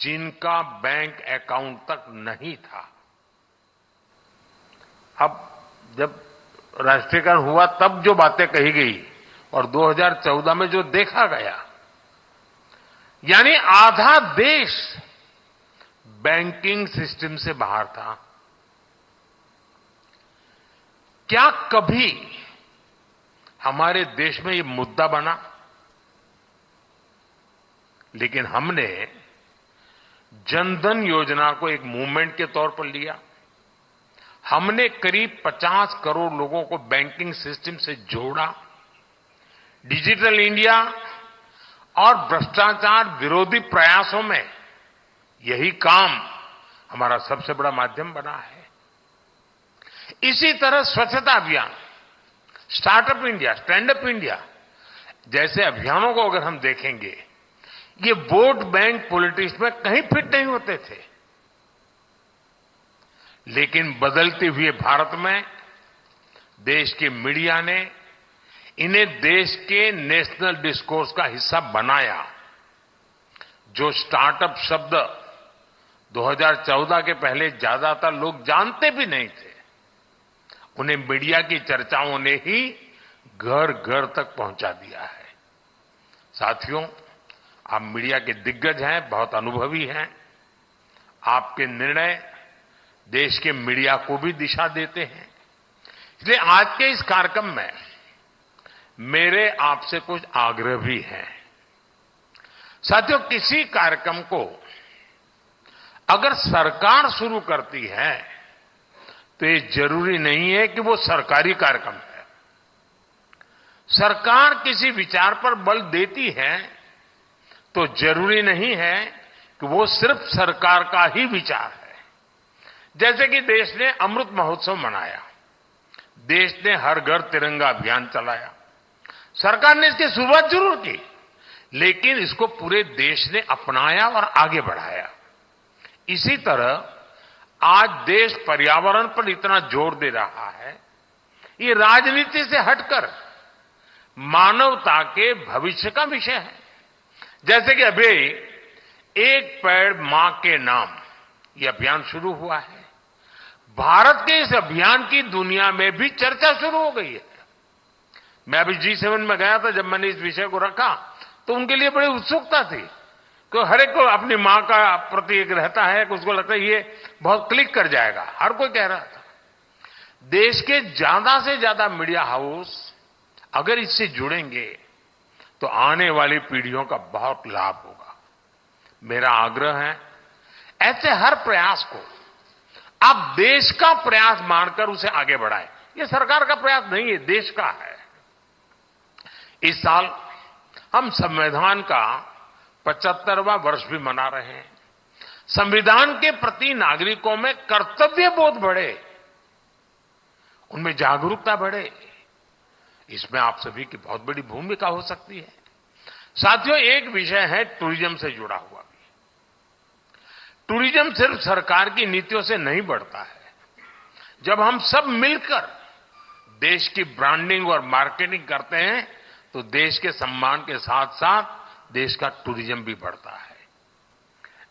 जिनका bank account तक नहीं था। अब जब राष्ट्रीयकरण हुआ तब जो बातें कही गई और 2014 में जो देखा गया, यानी आधा देश बैंकिंग सिस्टम से बाहर था। क्या कभी हमारे देश में ये मुद्दा बना? लेकिन हमने जनधन योजना को एक मूवमेंट के तौर पर लिया। हमने करीब 50 करोड़ लोगों को बैंकिंग सिस्टम से जोड़ा। डिजिटल इंडिया और भ्रष्टाचार विरोधी प्रयासों में यही काम हमारा सबसे बड़ा माध्यम बना है। इसी तरह स्वच्छता अभियान, startup India, stand up India जैसे अभियानों को अगर हम देखेंगे, ये वोट बैंक पॉलिटिक्स में कहीं फिट नहीं होते थे। लेकिन बदलते हुए भारत में देश के मीडिया ने इन्हें देश के नेशनल डिस्कोर्स का हिस्सा बनाया। जो स्टार्टअप शब्द 2014 के पहले ज्यादातर लोग जानते भी नहीं थे, उन्हें मीडिया की चर्चाओं ने ही घर घर तक पहुंचा दिया है। साथियों, आप मीडिया के दिग्गज हैं, बहुत अनुभवी हैं। आपके निर्णय देश के मीडिया को भी दिशा देते हैं। इसलिए आज के इस कार्यक्रम में मेरे आपसे कुछ आग्रह भी हैं। साथियों, किसी कार्यक्रम को अगर सरकार शुरू करती है तो ये जरूरी नहीं है कि वो सरकारी कार्यक्रम है। सरकार किसी विचार पर बल देती है तो जरूरी नहीं है कि वो सिर्फ सरकार का ही विचार है। जैसे कि देश ने अमृत महोत्सव मनाया, देश ने हर घर तिरंगा अभियान चलाया। सरकार ने इसकी शुरुआत जरूर की, लेकिन इसको पूरे देश ने अपनाया और आगे बढ़ाया। इसी तरह आज देश पर्यावरण पर इतना जोर दे रहा है, ये राजनीति से हटकर मानवता के भविष्य का विषय है। जैसे कि अभी एक पेड़ मां के नाम ये अभियान शुरू हुआ है। भारत के इस अभियान की दुनिया में भी चर्चा शुरू हो गई है। मैं अभी G7 में गया था, जब मैंने इस विषय को रखा तो उनके लिए बड़ी उत्सुकता थी कि हर एक को अपनी मां का प्रति एक रहता है कि उसको लगता है ये बहुत क्लिक कर जाएगा। हर कोई कह रहा था। देश के ज्यादा से ज्यादा मीडिया हाउस अगर इससे जुड़ेंगे तो आने वाली पीढ़ियों का बहुत लाभ होगा। मेरा आग्रह है, ऐसे हर प्रयास को आप देश का प्रयास मानकर उसे आगे बढ़ाएं। ये सरकार का प्रयास नहीं है, देश का है। इस साल हम संविधान का 75वां वर्ष भी मना रहे हैं। संविधान के प्रति नागरिकों में कर्तव्य बोध बढ़े, उनमें जागरूकता बढ़े, इसमें आप सभी की बहुत बड़ी भूमिका हो सकती है। साथियों, एक विषय है टूरिज्म से जुड़ा हुआ भी। टूरिज्म सिर्फ सरकार की नीतियों से नहीं बढ़ता है। जब हम सब मिलकर देश की ब्रांडिंग और मार्केटिंग करते हैं तो देश के सम्मान के साथ साथ देश का टूरिज्म भी बढ़ता है।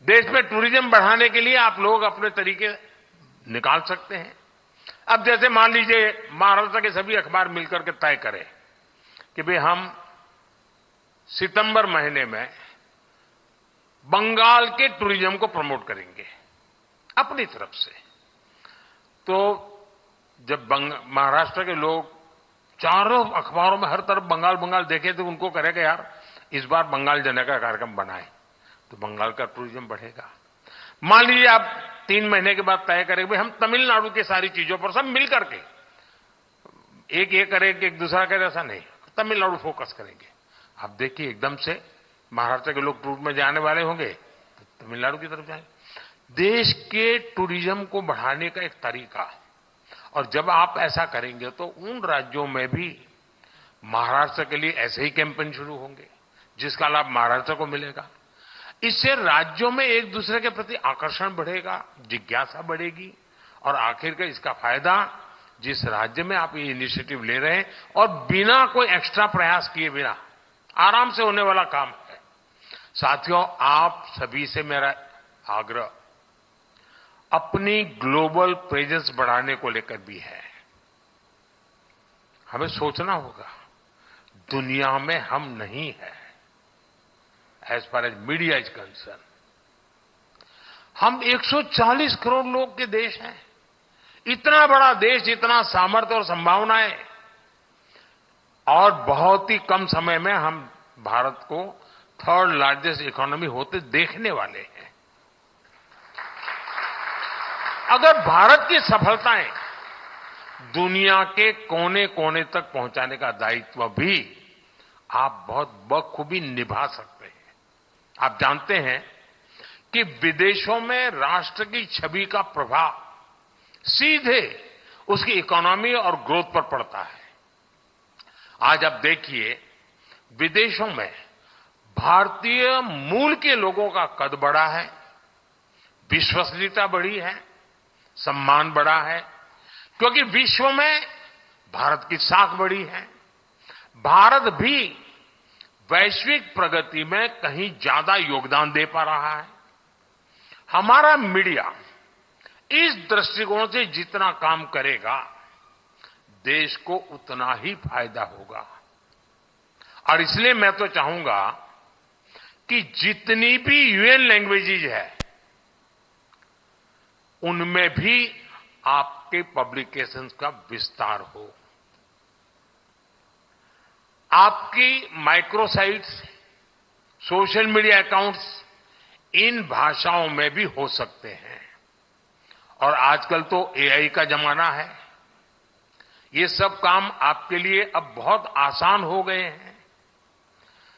देश में टूरिज्म बढ़ाने के लिए आप लोग अपने तरीके निकाल सकते हैं। अब जैसे मान लीजिए महाराष्ट्र के सभी अखबार मिलकर के तय करें कि भाई हम सितंबर महीने में बंगाल के टूरिज्म को प्रमोट करेंगे अपनी तरफ से। तो जब महाराष्ट्र के लोग चारों अखबारों में हर तरफ बंगाल बंगाल देखे तो उनको करेगा यार इस बार बंगाल जाने का कार्यक्रम बनाए तो बंगाल का टूरिज्म बढ़ेगा। मान लीजिए आप 3 महीने के बाद तय करेंगे भाई हम तमिलनाडु की सारी चीजों पर सब मिल करके एक ये करेंगे, एक दूसरा करे, ऐसा नहीं, तमिलनाडु फोकस करेंगे। आप देखिए एकदम से महाराष्ट्र के लोग टूर में जाने वाले होंगे तो तमिलनाडु की तरफ जाएंगे। देश के टूरिज्म को बढ़ाने का एक तरीका, और जब आप ऐसा करेंगे तो उन राज्यों में भी महाराष्ट्र के लिए ऐसे ही कैंपेन शुरू होंगे जिसका लाभ महाराष्ट्र को मिलेगा। इससे राज्यों में एक दूसरे के प्रति आकर्षण बढ़ेगा, जिज्ञासा बढ़ेगी और आखिरकार इसका फायदा जिस राज्य में आप ये इनिशिएटिव ले रहे हैं और बिना कोई एक्स्ट्रा प्रयास किए बिना आराम से होने वाला काम है। साथियों, आप सभी से मेरा आग्रह अपनी ग्लोबल प्रेजेंस बढ़ाने को लेकर भी है। हमें सोचना होगा, दुनिया में हम नहीं है as far as media is concern. हम 140 करोड़ लोग के देश हैं। इतना बड़ा देश, इतना सामर्थ्य और संभावनाएं, और बहुत ही कम समय में हम भारत को थर्ड लार्जेस्ट इकोनॉमी होते देखने वाले हैं। अगर भारत की सफलताएं दुनिया के कोने कोने तक पहुंचाने का दायित्व भी आप बहुत बखूबी निभा सकते हैं। आप जानते हैं कि विदेशों में राष्ट्र की छवि का प्रभाव सीधे उसकी इकोनॉमी और ग्रोथ पर पड़ता है। आज आप देखिए, विदेशों में भारतीय मूल के लोगों का कद बढ़ा है, विश्वसनीयता बढ़ी है, सम्मान बढ़ा है, क्योंकि विश्व में भारत की साख बढ़ी है। भारत भी वैश्विक प्रगति में कहीं ज्यादा योगदान दे पा रहा है। हमारा मीडिया इस दृष्टिकोण से जितना काम करेगा, देश को उतना ही फायदा होगा। और इसलिए मैं तो चाहूंगा कि जितनी भी यूएन लैंग्वेजेज है, उनमें भी आपके पब्लिकेशंस का विस्तार हो। आपकी microsites, social media accounts in भाषाओं में भी हो सकते हैं। और आजकल तो एआई का जमाना है। ये सब काम आपके लिए अब बहुत आसान हो गए हैं।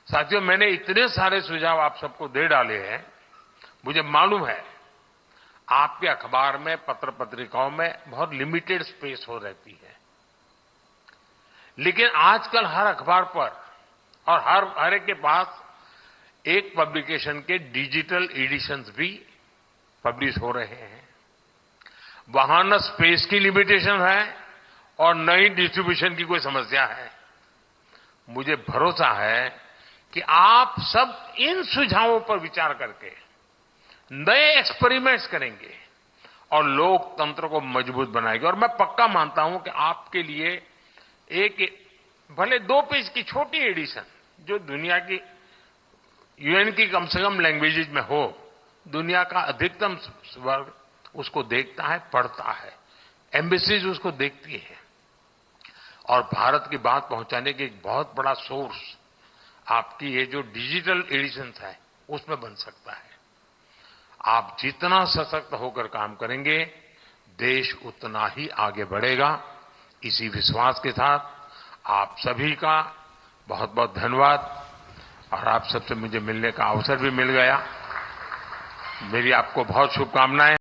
साथियों, मैंने इतने सारे सुझाव आप सबको दे डाले हैं। मुझे मालूम है आपके अखबार में, पत्र पत्रिकाओं में बहुत लिमिटेड स्पेस हो रहती है, लेकिन आजकल हर अखबार पर और हर एक के पास एक पब्लिकेशन के डिजिटल एडिशंस भी पब्लिश हो रहे हैं। वहां न स्पेस की लिमिटेशन है और न ही डिस्ट्रीब्यूशन की कोई समस्या है। मुझे भरोसा है कि आप सब इन सुझावों पर विचार करके नए एक्सपेरिमेंट्स करेंगे और लोकतंत्र को मजबूत बनाएंगे। और मैं पक्का मानता हूं कि आपके लिए एक भले 2 पेज की छोटी एडिशन, जो दुनिया की यूएन की कम से कम लैंग्वेजेज में हो, दुनिया का अधिकतम वर्ग उसको देखता है, पढ़ता है, एम्बेसीज उसको देखती है, और भारत की बात पहुंचाने की एक बहुत बड़ा सोर्स आपकी ये जो डिजिटल एडिशंस है उसमें बन सकता है। आप जितना सशक्त होकर काम करेंगे, देश उतना ही आगे बढ़ेगा। इसी विश्वास के साथ आप सभी का बहुत बहुत धन्यवाद। और आप सबसे मुझे मिलने का अवसर भी मिल गया। मेरी आपको बहुत शुभकामनाएं।